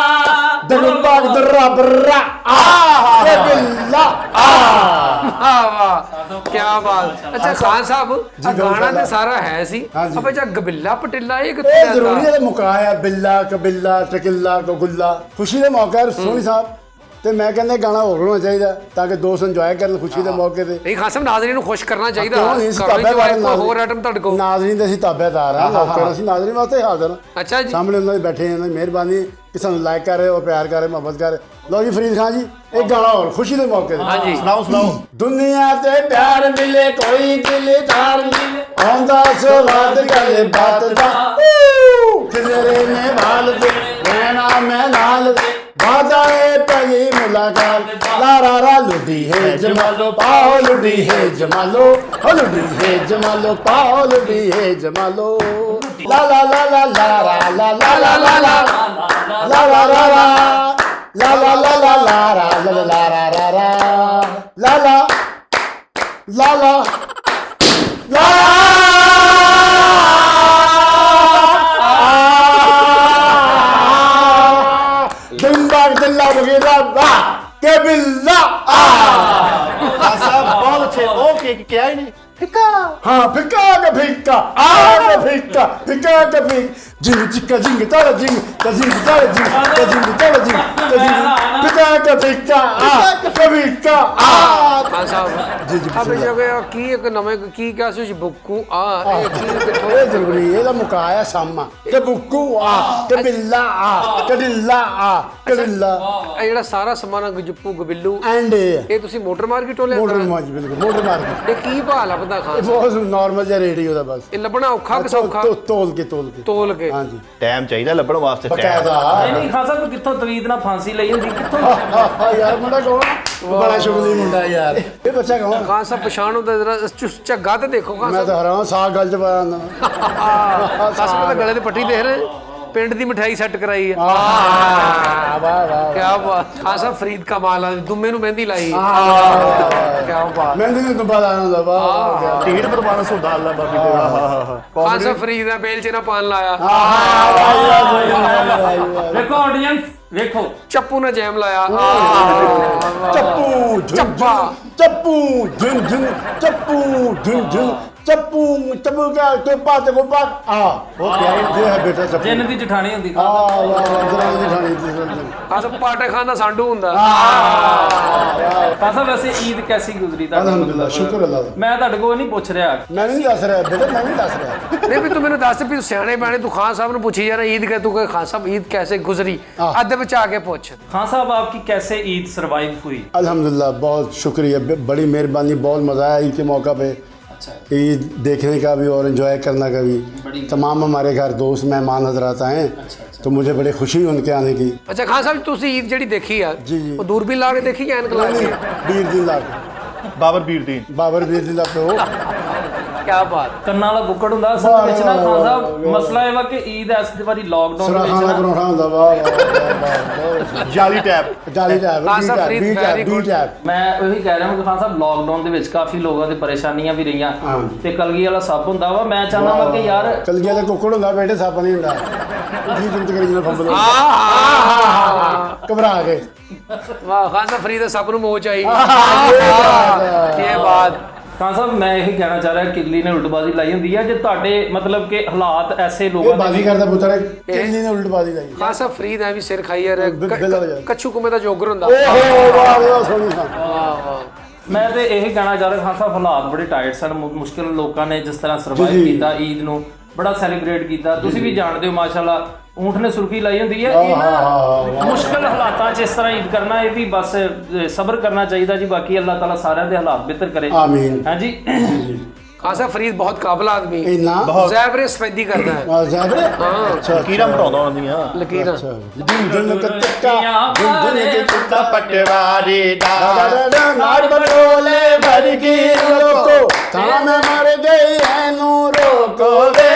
ਦਿਲ ਬਾਗ ਦਰਾ ਬਰਾ ਆ ਇਹ ਬਿੱਲਾ ਆ। ਵਾਹ ਕੀ ਬਾਤ। ਅੱਛਾ ਖਾਨ ਸਾਹਿਬ ਆ ਗਾਣਾ ਤੇ ਸਾਰਾ ਹੈ ਸੀ, ਆਪਾਂ ਜਾਂ ਗਬਿੱਲਾ ਪਟਿੱਲਾ ਇਹ ਕਿੱਥੇ ਇਹ ਜ਼ਰੂਰੀ ਹੈ ਮੁਕਾਇਆ ਬਿੱਲਾ ਕਬਿੱਲਾ ਟਕਿੱਲਾ ਗੁੱਲਾ। ਖੁਸ਼ੀ ਦੇ ਮੌਕੇ ਹੈ ਸੋਹਣੀ ਸਾਹਿਬ, ਤੇ ਮੈਂ ਕਹਿੰਦਾ ਗਾਣਾ ਹੋਰ ਹੋਣਾ ਚਾਹੀਦਾ ਤਾਂ ਕਿ ਦੋਸਤ ਇੰਜੋਏ ਕਰਨ ਖੁਸ਼ੀ ਦੇ ਮੌਕੇ ਤੇ। ਨਹੀਂ ਖਾਨ ਸਾਹਿਬ ਨਾਜ਼ਰੀਨ ਨੂੰ ਖੁਸ਼ ਕਰਨਾ ਚਾਹੀਦਾ, ਹੋਰ ਆਈਟਮ ਤੁਹਾਡੇ ਕੋਲ। ਨਾਜ਼ਰੀਨ ਦੇ ਅਸੀਂ ਤਾਬੇਦਾਰ ਹਾਂ, ਲੋਕਾਂ ਅਸੀਂ ਨਾਜ਼ਰੀਨ ਵਾਸਤੇ ਹਾਜ਼ਰ ਹਾਂ। ਅੱਛਾ ਜੀ, ਸਾਹਮਣੇ ਉਹਨਾਂ ਦੇ ਬੈਠੇ ਇਹਨਾਂ ਦੀ ਮਿਹਰਬਾਨੀ ਕਿ ਸਾਨੂੰ ਲਾਈਕ ਕਰ ਰਹੇ ਹੋ, ਪਿਆਰ ਕਰ ਰਹੇ, ਮੁਹੱਬਤ ਕਰ ਰਹੇ। ਲਓ ਜੀ ਫਰੀਦ ਖਾਨ ਜੀ ਇੱਕ ਗਾਣਾ ਹੋਰ ਖੁਸ਼ੀ ਦੇ ਮੌਕੇ ਤੇ। ਹਾਂਜੀ ਸੁਣਾਓ। ਦੁਨੀਆ ਤੇ ਪਿਆਰ ਮਿਲੇ ਕੋਈ ਦਿਲਦਾਰ ਮਿਲੇ, ਆਉਂਦਾ ਸਵਾਦ ਗੱਲ ਬਾਤ ਦਾ, ਕਿਧਰੇ ਨੇ ਵਾਲ ਦੇ ਰਹਿਣਾ ਮੈਂ ਨਾਲ ਦੇ, ਵਾਦਾ ਏ ਪਈ ਮੁਲਾਕਾਤ, ਲਾਰਾ ਰਾ ਲੁੱਡੀ ਹੈ ਜਮਾਲੋ ਪਾਓ ਲੁੱਡੀ ਹੈ ਜਮਾਲੋ, ਹੋ ਲੁੱਡੀ ਹੈ ਜਮਾਲੋ ਪਾਓ ਲੁੱਡੀ ਹੈ ਜਮਾਲੋ, ਲਾ ਲਾ ਲਾ ਲਾ ਲਾ ਰਾ ਲਾ ਲਾ ਲਾ ਲਾ ਲਾ ਲਾ ਲਾ ਲਾ ਲਾ ਲਾ ਲਾ ਲਾ ਲਾ ਲਾ ਰਾ ਲਾ ਲਾ ਲਾ ਰਾ ਰਾ ਰਾ ਲਾ ਲਾ ਲਾ ਲਾ ਲਾ ਦਿੰਬਾਗ ਦਿਲਾ ਵਗੈਰਾ ਵਾ ਕੇ ਬਿੱਲਾ ਆ। ਖਾਨ ਸਾਹਿਬ ਬਹੁਤ ਅੱਛੇ। ਓਕੇ ਕਿਹਾ ਹੀ ਨਹੀਂ ਫਿੱਕਾ। हाँ फिक्का का फिक्का आ फिक्का फिक्का का फिक जिंग चिक्का जिंग तारा जिंग का जिंग तारा जिंग का जिंग तारा जिंग का जिंग फिक्का का फिक्का आ का फिक्का आ। ਖਾਨ ਸਾਹਿਬ ਜੀ ਜੀ ਅਬੇ ਜਗ੍ਹਾ ਕੀ ਇੱਕ ਨਵੇਂ ਕੀ ਕਿਹਾ ਸੀ ਬੁੱਕੂ ਆ, ਇਹ ਕੀ ਕਿੱਥੋਂ? ਇਹ ਜ਼ਰੂਰੀ ਇਹਦਾ ਮੁਕਾਇਆ ਸਾਮਾ ਕਿ ਬੁੱਕੂ ਆ ਕਿ ਬਿੱਲਾ ਆ ਕਿ ਢਿੱਲਾ ਆ ਕਿ ਢਿੱਲਾ। ਇਹ ਜਿਹੜਾ ਸਾਰਾ ਸਮਾਨ ਗਜੱਪੂ ਗਬਿੱਲੂ ਐਂਡ ਇਹ ਤੁਸੀਂ ਮੋਟਰ ਮਾਰਕੀਟ ਤੋਂ ਲਿਆ? ਮੋਟਰ ਮਾਜ ਬਿਲਕੁਲ ਮੋਟਰ ਮਾਰਕੀਟ। ਇਹ ਕੀ ਭਾਅ ਲੱਭਦਾ ਖਾਨ? ਬਹੁਤ ਨਾਰਮਲ ਜਿਹਾ ਰੇਡੀਓ ਦਾ ਬਸ। ਇਹ ਲੱਭਣਾ ਔਖਾ ਕਿ ਸੌਖਾ? ਤੋਲ ਕੇ ਤੋਲ ਕੇ। ਹਾਂਜੀ ਟਾਈਮ ਚਾਹੀਦਾ ਲੱਭਣ ਵਾਸਤੇ। ਬਕਾਇਦਾ। ਨਹੀਂ ਖਾਨ ਸਾਹਿਬ ਕਿੱਥੋਂ ਤਵੀਦ ਨਾਲ ਫਾਂਸੀ ਲਈ ਹੁੰਦੀ ਕਿੱਥੋਂ? ਯਾਰ ਮੁੰਡਾ ਕੌਣ? ਬੜਾ ਸ਼ੁਗਲੀ ਮੁੰਡਾ ਯਾਰ। ਇਹ ਬੱਚਾ ਕੌਣ? ਖਾਨ ਸਾਹਿਬ ਪਛਾਣ ਹੁੰਦਾ ਜਰਾ ਝੱਗਾ ਤੇ ਦੇਖੋ ਖਾਨ ਮੈਂ ਸਾਹਿਬ। ਤਾਂ ਹੈਰਾਨ ਸਾਗ ਗੱਲ ਚ ਪਾਇਆ ਹੁੰਦਾ। ਖਾਸ ਮੈਂ ਤਾਂ ਗਲੇ ਤੇ ਪੱਟੀ ਦੇਖ ਰਹੇ, ਪਿੰਡ ਦੀ ਮਠਾਈ ਸੈੱਟ ਕਰਾਈ ਆ। ਵਾਹ ਵਾਹ ਕੀ ਬਾਤ। ਖਾਨ ਸਾਹਿਬ ਫਰੀਦ ਕਮਾਲ ਆ, ਦੁੰਮੇ ਨੂੰ ਮਹਿੰਦੀ ਲਾਈ। ਕੀ ਬਾਤ। ਮਹਿੰਦੀ ਨੂੰ ਦੁੱਬਾ ਲਾਇਆ ਹੁੰਦਾ। ਵਾਹ ਟਿਕਟ ਪਰ ਮਾਨਸ ਹੁੰਦਾ ਅੱਲਾ ਬਾਕੀ ਤੇ ਖਾਨ ਸਾਹਿਬ ਫਰੀਦ ਦਾ ਬੇਲ ਚ ਨਾ ਪਾਣ ਲਾਇਆ। ਵੇਖੋ ਆਡੀਅנס ਵੇਖੋ, ਚੱਪੂ ਨੇ ਜੈਮ ਲਾਇਆ। ਚੱਪੂ ਚੱਪਾ ਚੱਪੂ ਝੁੰ ਝੁੰ ਚੱਪੂ ਝੁੰ ਝੁੰ ਚੱਪੂ ਚੱਪੂ ਕਾ ਟੋਪਾ ਤੇ ਕੋਪਾ ਆ। ਉਹ ਕਿਹਾ ਇਹ ਹੈ ਬੇਟਾ ਚੱਪੂ। ਜਿੰਨ ਦੀ ਜਠਾਣੀ ਹੁੰਦੀ ਆ ਵਾਹ ਜਰਾ ਦੀ ਖਾਣੀ ਖਾਨ ਸਾਹਿਬ ਪਾਟੇ ਖਾਨ ਦਾ ਸਾਂਢੂ ਹੁੰਦਾ। ਖਾਨ ਸਾਹਿਬ ਵੈਸੇ ਈਦ ਕੈਸੀ ਗੁਜ਼ਰੀ ਤੁਹਾਡੀ? ਅਲਹਮਦੁਲਿਲਾ ਸ਼ੁਕਰ ਅੱਲਾ ਦਾ। ਮੈਂ ਤੁਹਾਡੇ ਕੋਲ ਨਹੀਂ ਪੁੱਛ ਰਿਹਾ। ਮੈਂ ਨਹੀਂ ਦੱਸ ਰਿਹਾ ਬੇਟਾ, ਮੈਂ ਨਹੀਂ ਦੱਸ ਰਿਹਾ। ਨਹੀਂ ਵੀ ਤੂੰ ਮੈਨੂੰ ਦੱਸ ਵੀ ਤੂੰ ਸਿਆਣੇ ਬਿਆਣੇ ਤੂੰ ਖਾਨ ਸਾਹਿਬ ਨੂੰ ਪੁੱਛੀ ਜਾ ਰਿਹਾ ਈਦ ਕਹ ਤੂੰ ਕਹੇ ਖਾਨ ਸਾਹਿਬ ईद कैसे गुजरी, अद ਵਿੱਚ ਆ ਕੇ ਪੁੱਛ। खान साहब आपकी कैसे ईद सरवाइव हुई? अल्हम्दुलिल्लाह बहुत शुक्रिया, बड़ी मेहरबानी, बहुत मज़ा आया ईद के मौका पे। अच्छा ईद देखने का भी और एंजॉय करना का भी। तमाम हमारे घर दोस्त मेहमान हजरात आए, तो मुझे बड़ी खुशी हुई उनके आने की। ਅੱਛਾ ਖਾਨ ਸਾਹਿਬ ਤੁਸੀਂ ਈਦ ਜਿਹੜੀ ਦੇਖੀ ਆ जी जी ਉਹ ਦੂਰਬੀਨ ਲਾ ਕੇ ਦੇਖੀ ਜਾਂ ਐਨਕ ਲਾ ਕੇ? बीर दिन ला ਬਾਬਰ ਬੀਰਦੀਨ। बाबर बीर दिन ला पे हो। ਕੀ ਬਾਤ। ਕੰਨਾਂ ਵਾਲਾ ਬੁੱਕੜ ਹੁੰਦਾ ਅਸਲ ਵਿੱਚ ਨਾ ਖਾਨ ਸਾਹਿਬ, ਮਸਲਾ ਇਹ ਵਾ ਕਿ ਈਦ ਇਸ ਵਾਰੀ ਲਾਕਡਾਊਨ ਦੇ सराखाना ਵਿੱਚ परोठा होता वाह ਜਾਲੀ ਟੈਪ। जाली टैब खान साहब फरीद very बी good। टैब। ਮੈਂ ਉਹੀ ਕਹਿ ਰਿਹਾ ਹਾਂ ਕਿ ਖਾਨ ਸਾਹਿਬ ਲਾਕਡਾਊਨ ਦੇ ਵਿੱਚ ਕਾਫੀ ਲੋਕਾਂ ਦੇ ਪਰੇਸ਼ਾਨੀਆਂ ਵੀ ਰਹੀਆਂ ਤੇ ਕਲਗੀ ਵਾਲਾ ਸੱਪ ਹੁੰਦਾ ਵਾ। ਮੈਂ ਚਾਹੁੰਦਾ ਵਾ ਕਿ ਯਾਰ कलगी वाला कुकड़ होता बेटे, सप नहीं होता। जी जिंद करी ना फंबल घबरा गए। ਵਾਹ ਖਾਨ ਸਾਹਿਬ ਫਰੀਦ ਸਭ ਨੂੰ ਮੋਚ ਆਈ। ये ਕੀ ਬਾਤ। ਖਾਨ ਸਾਹਿਬ ਮੈਂ ਇਹੀ ਕਹਿਣਾ ਚਾਹ ਰਿਹਾ, ਕਿੱਲੀ ਨੇ ਉਲਟਬਾਜ਼ੀ ਲਾਈ ਹੁੰਦੀ ਹੈ ਜੇ ਤੁਹਾਡੇ ਮਤਲਬ ਕਿ ਹਾਲਾਤ ਐਸੇ ਲੋਕਾਂ ਦੇ बाजी करता पुत्र किल्ली ने उल्ट बाजी लाई। ਖਾਨ ਸਾਹਿਬ ਫਰੀਦ ਐ ਵੀ ਸਿਰ ਖਾਈ ਯਾਰ। ਬਿੱਲਾ ਵਜਾ। ਕੱਛੂ ਕੁਮੇ ਦਾ ਜੋਗਰ ਹੁੰਦਾ। ओहो वाह वाह सोनी सा। ਵਾਹ ਵਾਹ। ਮੈਂ ਤੇ ਇਹੀ ਕਹਿਣਾ ਚਾਹ ਰਿਹਾ ਖਾਨ ਸਾਹਿਬ, ਹਾਲਾਤ ਬੜੇ ਟਾਈਟ ਸਨ, ਮੁਸ਼ਕਿਲ ਲੋਕਾਂ ਨੇ ਜਿਸ ਤਰ੍ਹਾਂ ਸਰਵਾਈਵ ਕੀਤਾ, ਈਦ ਨੂੰ ਬੜਾ ਸੈਲੀਬ੍ਰੇਟ ਕੀਤਾ। ਤੁਸੀਂ ਵੀ ਜਾਣਦੇ ਹੋ ਮਾਸ਼ਾਅੱਲਾ, ਊਂਠ ਨੇ ਸੁਰਖੀ ਲਾਈ ਹੁੰਦੀ ਹੈ। ਇਹਨਾਂ ਮੁਸ਼ਕਿਲ ਹਾਲਾਤਾਂ 'ਚ ਇਸ ਤਰ੍ਹਾਂ ਈਦ ਕਰਨਾ, ਇਹ ਵੀ ਬਸ ਸਬਰ ਕਰਨਾ ਚਾਹੀਦਾ ਜੀ। ਬਾਕੀ ਅੱਲਾਹ ਤਾਲਾ ਸਾਰਿਆਂ ਦੇ ਹਾਲਾਤ ਬਿਹਤਰ ਕਰੇ। आमीन। ਹਾਂਜੀ ਖਾਨ ਸਾਹਿਬ ਫਰੀਦ ਬਹੁਤ ਕਾਬਲ ਆਦਮੀ, ਇੰਨਾ ਜ਼ੈਬਰੇ ਸਫੈਦੀ ਕਰਦਾ ਹੈ। ਜ਼ਾਬਰੇ ਅੱਛਾ ਲਕੀਰਾਂ ਬਣਾਉਂਦਾ ਉਹਨਾਂ ਦੀਆਂ ਲਕੀਰਾਂ ਦਿਨ ਕੱਟਾ ਦਿਨ ਕੱਟਾ ਪਟਵਾਰੀ ਦਾ ਨਾਰ ਬਟੋਲੇ ਭਰ ਗਈ ਲੋਕੋ ਤਾਂ ਮੈਂ ਮਰ ਗਈ ਐਨੂੰ ਰੋਕੋ ਵੇ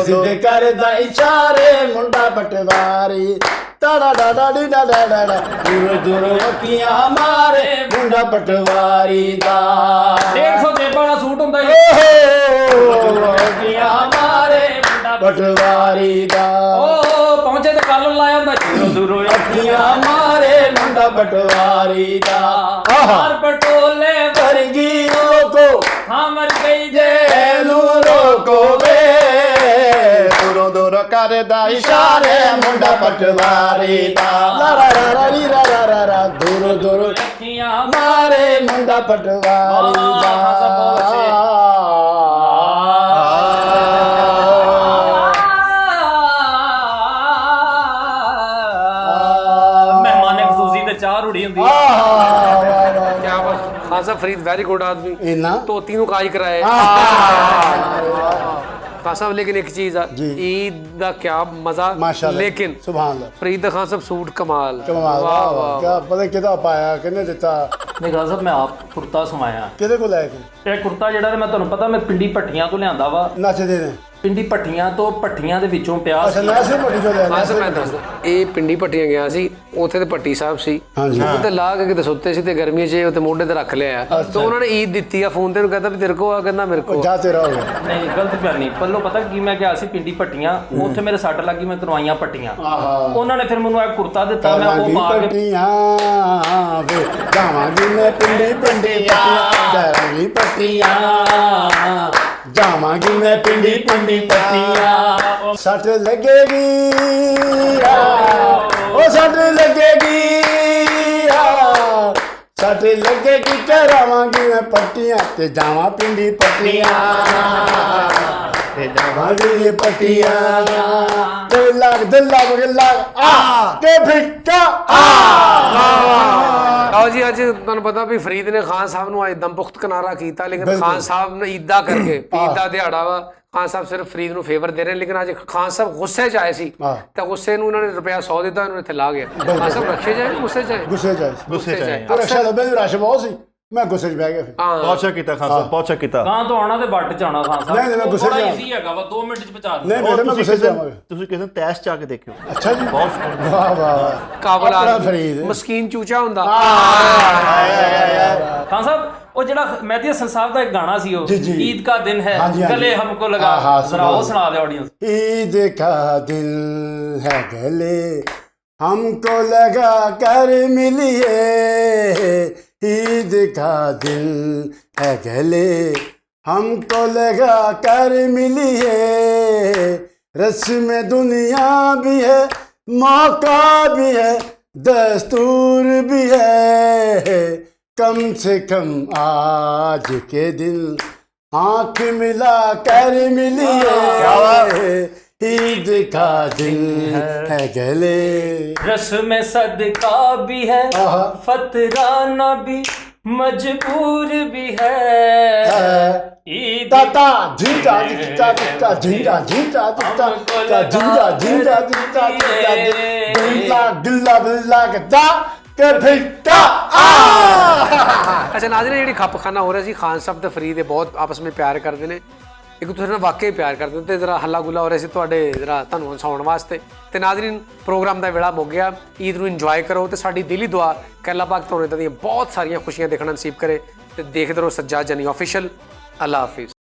ਸਿੱਧ ਕਰਦਾ ਇਸ਼ਾਰੇ ਮੁੰਡਾ ਪਟਵਾਰੀ ਟਾੜਾ ਡਾਡਾ ਡੀ ਡਾਡਾ ਡਾਡਾ ਦੂਰ ਦੂਰ ਅੱਖੀਆਂ ਮਾਰੇ ਮੁੰਡਾ ਪਟਵਾਰੀ ਦਾ 150 ਜੇਬਾਂ ਦਾ ਸੂਟ ਹੁੰਦਾ ਅੱਖੀਆਂ ਮਾਰੇ ਮੁੰਡਾ ਪਟਵਾਰੀ ਦਾ ਉਹ ਪਹੁੰਚੇ ਤੇ ਕੱਲ ਲਾਇਆ ਹੁੰਦਾ ਦੂਰੋਂ ਦੂਰੋਂ ਅੱਖੀਆਂ ਮਾਰੇ ਮੁੰਡਾ ਪਟਵਾਰੀ ਦਾ ਮਾਰ ਪਟੋਲੇ ਵਰਗੀ ਲੋਕੋ ਹਾਂ ਮਰ ਗਈ ਜੇ ਇਹਨੂੰ ਰੋਕੋ ਵੇ ਦੂਰੋਂ ਦੂਰੋਂ ਕਰਦਾ ਇਸ਼ਾਰੇ ਮੁੰਡਾ ਪਟਵਾਰੀ ਦਾ ਲਾ ਰਾ ਰਾ ਰਾ ਰੀ ਰਾ ਰਾ ਰਾ ਰਾ ਦੂਰ ਦੂਰ ਅੱਖੀਆਂ ਮਾਰੇ ਮੁੰਡਾ ਪਟਵਾਰੀ ਮਹਿਮਾਨੇ ਖਸੂਸੀ ਤੇ ਚਾਹ ਰੁੜੀ ਹੁੰਦੀ ਹੈ। ਕਿਆ ਬਾਤ, ਖਾਨ ਸਾਹਿਬ ਫਰੀਦ ਵੈਰੀ ਗੁੱਡ ਆਦਮੀ, ਇੰਨਾ ਧੋਤੀ ਨੂੰ ਕਾਜ ਕਰਾਇਆ ਖਾਨ ਸਾਹਿਬ। ਲੇਕਿਨ ਇੱਕ ਚੀਜ਼ ਆ, ਈਦ ਦਾ ਕਿਆ ਮਜ਼ਾ, ਮਾਸ਼ਾਅੱਲਾ ਲੇਕਿਨ ਸੁਭਾਨ ਅੱਲਾਹ ਫਰੀਦ ਖਾਨ ਸਾਹਿਬ ਸੂਟ ਕਮਾਲ। ਕਮਾਲ ਵਾਹ ਵਾਹ ਕਿਆ ਪਤਾ ਕਿਹਦਾ ਪਾਇਆ ਕਿਹਨੇ ਦਿੱਤਾ ਨਹੀਂ ਗੱਲ ਸਾਹਿਬ, ਮੈਂ ਆਪ ਕੁਰਤਾ ਸਮਾਇਆ। ਕਿਹਦੇ ਕੋਲ ਲੈ ਕੇ ਇਹ ਕੁਰਤਾ ਜਿਹੜਾ ਮੈਂ ਤੁਹਾਨੂੰ ਪਤਾ ਮੈਂ ਪਿੰਡੀ ਭੱਠੀਆਂ ਤੋਂ ਲਿਆਂਦਾ ਵਾ। ਨੱਚਦੇ ਨੇ ਪਿੰਡੀ ਭੱਠੀਆਂ ਤੋਂ, ਭੱਠੀਆਂ ਦੇ ਵਿੱਚੋਂ ਪਿਆ ਅੱਛਾ ਨੈਸੇ ਪੱਟੀ ਤੋਂ ਲੈ ਖਾਨ ਸਾਹਿਬ ਮੈਂ ਦੱਸਦਾ, ਇਹ ਪਿੰਡੀ ਭੱਟੀਆਂ ਗਿਆ ਸੀ, ਉੱਥੇ ਤੇ ਭੱਟੀ ਸਾਹਿਬ ਸੀ, ਹਾਂਜੀ ਤੇ ਲਾ ਕੇ ਕਿਤੇ ਸੁੱਤੇ ਸੀ ਤੇ ਗਰਮੀਆਂ 'ਚ ਉੱਤੇ ਮੋਢੇ ਤੇ ਰੱਖ ਲਿਆ ਤੇ ਉਹਨਾਂ ਨੇ ਈਦ ਦਿੱਤੀ ਆ, ਫੋਨ ਤੇ ਨੂੰ ਕਹਿੰਦਾ ਵੀ ਤੇਰੇ ਕੋ ਆ, ਕਹਿੰਦਾ ਮੇਰੇ ਕੋ। ਜਾ ਤੇਰਾ ਹੋ ਗਿਆ ਨਹੀਂ ਗਲਤ ਪਿਆਰ ਨਹੀਂ, ਪੱਲੋ ਪਤਾ ਕੀ ਮੈਂ ਗਿਆ ਸੀ ਪਿੰਡੀ ਭੱਟੀਆਂ, ਉੱਥੇ ਮੇਰੇ ਸੱਟ ਲੱਗੀ, ਮੈਂ ਕਰਵਾਈਆਂ ਭੱਟੀਆਂ। ਉਹਨਾਂ ਨੇ ਫਿਰ ਮੈਨੂੰ ਇਹ ਕੁਰਤਾ ਦਿੱਤਾ, ਮੈਂ ਉਹ ਪਾ ਕੇ ਪੱਟੀਆਂ ਵੇ ਜਾਵਾਂਗੀ ਮੈਂ ਪਿੰਡੀ ਪਿੰਡੀ ਜਾਵਾਂਗੀ ਪੱਟੀਆਂ ਜਾਵਾਂਗੀ ਮੈਂ ਪਿੰਡੀ ਪਿੰਡੀ ਪੱਟੀਆਂ ਸੱਟ ਲੱਗੇਗੀ ਉਹ ਸੱਟ ਲੱਗੇਗੀ ਸੱਟ ਲੱਗੇਗੀ ਕਰਾਵਾਂਗੀ ਮੈਂ ਪੱਟੀਆਂ ਤੇ ਜਾਵਾਂ ਪਿੰਡੀ ਪੱਟੀਆਂ ਤੇ ਜਾਵਾਂਗੀ ਪੱਟੀਆਂ ਤੇ ਲੱਗ ਆ ਕੇ ਫਿੱਕਾ ਆਓ ਜੀ, ਅੱਜ ਤੁਹਾਨੂੰ ਪਤਾ ਵੀ ਫਰੀਦ ਨੇ ਖਾਨ ਸਾਹਿਬ ਨੂੰ ਅੱਜ ਦਮਪੁਖਤ ਕਿਨਾਰਾ ਕੀਤਾ, ਲੇਕਿਨ ਖਾਨ ਸਾਹਿਬ ਨੇ ਈਦਾ ਕਰਕੇ, ਈਦ ਦਾ ਦਿਹਾੜਾ ਵਾ, ਖਾਨ ਸਾਹਿਬ ਸਿਰਫ ਫਰੀਦ ਨੂੰ ਫੇਵਰ ਦੇ ਰਹੇ, ਲੇਕਿਨ ਅੱਜ ਖਾਨ ਸਾਹਿਬ ਗੁੱਸੇ 'ਚ ਆਏ ਸੀ ਤਾਂ ਗੁੱਸੇ ਨੂੰ ਉਹਨਾਂ ਨੇ ਰੁਪਿਆ 100 ਦਿੱਤਾ, ਉਹਨਾਂ ਨੇ ਇੱਥੇ ਲਾ ਗਿਆ। ਖਾਨ ਸਾਹਿਬ ਰਖੇ ਜਾਏ ਗੁੱਸੇ 'ਚ ਆਏ, ਗੁੱਸੇ ਜਾਏ ਗੁੱਸੇ ਚ ਰਸ਼ਾ ਲੱਭੇ ਰਸ਼ ਬਹੁਤ ਸੀ, ਮੈਂ ਗੁੱਸੇ 'ਚ ਬਹਿ ਗਿਆ ਫਿਰ ਬਹੁਤ ਅੱਛਾ ਕੀਤਾ ਖਾਨ ਸਾਹਿਬ, ਬਹੁਤ ਅੱਛਾ ਕੀਤਾ। ਗਾਂ ਤੋਂ ਆਉਣਾ ਤੇ ਵੱਟ ਚ ਆਉਣਾ ਖਾਨ ਸਾਹਿਬ। ਨਹੀਂ, ਮੈਂ ਗੁੱਸੇ 'ਚ ਥੋੜਾ ਈਜ਼ੀ ਹੈਗਾ ਵਾ, 2 ਮਿੰਟ ਚ ਪਹੁੰਚਾ ਦਿੰਦਾ। ਨਹੀਂ ਬੇਟੇ ਮੈਂ ਗੁੱਸੇ 'ਚ ਆਵਾਂਗਾ। ਤੁਸੀਂ ਕਿਸੇ ਨੂੰ ਤੈਸ਼ ਚ ਆ ਕੇ ਦੇਖਿਓ, ਅੱਛਾ ਜੀ ਬਹੁਤ ਸੋਹਣਾ। ਵਾਹ ਵਾਹ ਵਾਹ ਕਾਬਲ ਆਪਣਾ ਆਦਮੀ, ਫਰੀਦ ਮਸਕੀਨ ਚੂਚਾ ਹੁੰਦਾ। ਖਾਨ ਸਾਹਿਬ ਉਹ ਜਿਹੜਾ ਮਹਿਦੀ ਹਸਨ ਸਾਹਿਬ ਦਾ ਇੱਕ ਗਾਣਾ ਸੀ, ਉਹ ਈਦ ਕਾ ਦਿਨ ਹੈ ਗਲੇ ਹਮਕੋ ਲਗਾ, ਜ਼ਰਾ ਉਹ ਸੁਣਾ ਦੇ ਆਡੀਅנס। ईद का दिल है गले हमको लगा कर मिलिए ईद का दिल है गले हमको लगा कर मिलिए रस्म दुनिया भी है मौका भी है दस्तूर भी है कम से कम आज के दिन आँख मिला कर मिलिए ईद का दिन है गले रस्म सदका भी है, फतराना भी मजबूर भी है। ईद ताता झिंगा झिंगा झिंगा झिंगा झिंगा झिंगा झिंगा झिंगा झिंगा गिल्ला गिल्ला गिल्ला गदा के फिक्का ਅੱਛਾ ਨਾਜ਼ਰੀਨ, ਜਿਹੜੀ ਖੱਪਖਾਨਾ ਹੋ ਰਿਹਾ ਸੀ, ਖਾਨ ਸਾਹਿਬ ਤੇ ਫਰੀਦ ਇਹ ਬਹੁਤ ਆਪਸ ਵਿੱਚ ਪਿਆਰ ਕਰਦੇ ਨੇ, ਇੱਕ ਦੂਸਰੇ ਨਾਲ ਵਾਕਈ ਪਿਆਰ ਕਰਦੇ ਨੇ, ਤੇ ਜ਼ਰਾ ਹੱਲਾ ਗੁੱਲਾ ਹੋ ਰਿਹਾ ਸੀ ਤੁਹਾਡੇ ਜ਼ਰਾ ਤੁਹਾਨੂੰ ਹਸਾਉਣ ਵਾਸਤੇ। ਤੇ ਨਾਜ਼ਰੀਨ, ਪ੍ਰੋਗਰਾਮ ਦਾ ਵੇਲਾ ਮੁੱਕ ਗਿਆ, ਈਦ ਨੂੰ ਇੰਜੋਏ ਕਰੋ ਤੇ ਸਾਡੀ ਦਿਲੀ ਦੁਆ ਕਿ ਅੱਲਾਹ ਪਾਕ ਤੁਹਾਨੂੰ ਇੱਦਾਂ ਦੀਆਂ ਬਹੁਤ ਸਾਰੀਆਂ ਖੁਸ਼ੀਆਂ ਦੇਖਣਾ ਨਸੀਬ ਕਰੇ, ਤੇ ਦੇਖਦੇ ਰਹੋ ਸੱਜਾਦ ਜਨੀ ਆਫੀਸ਼ੀਅਲ। ਅੱਲਾਹ ਹਾਫਿਜ਼।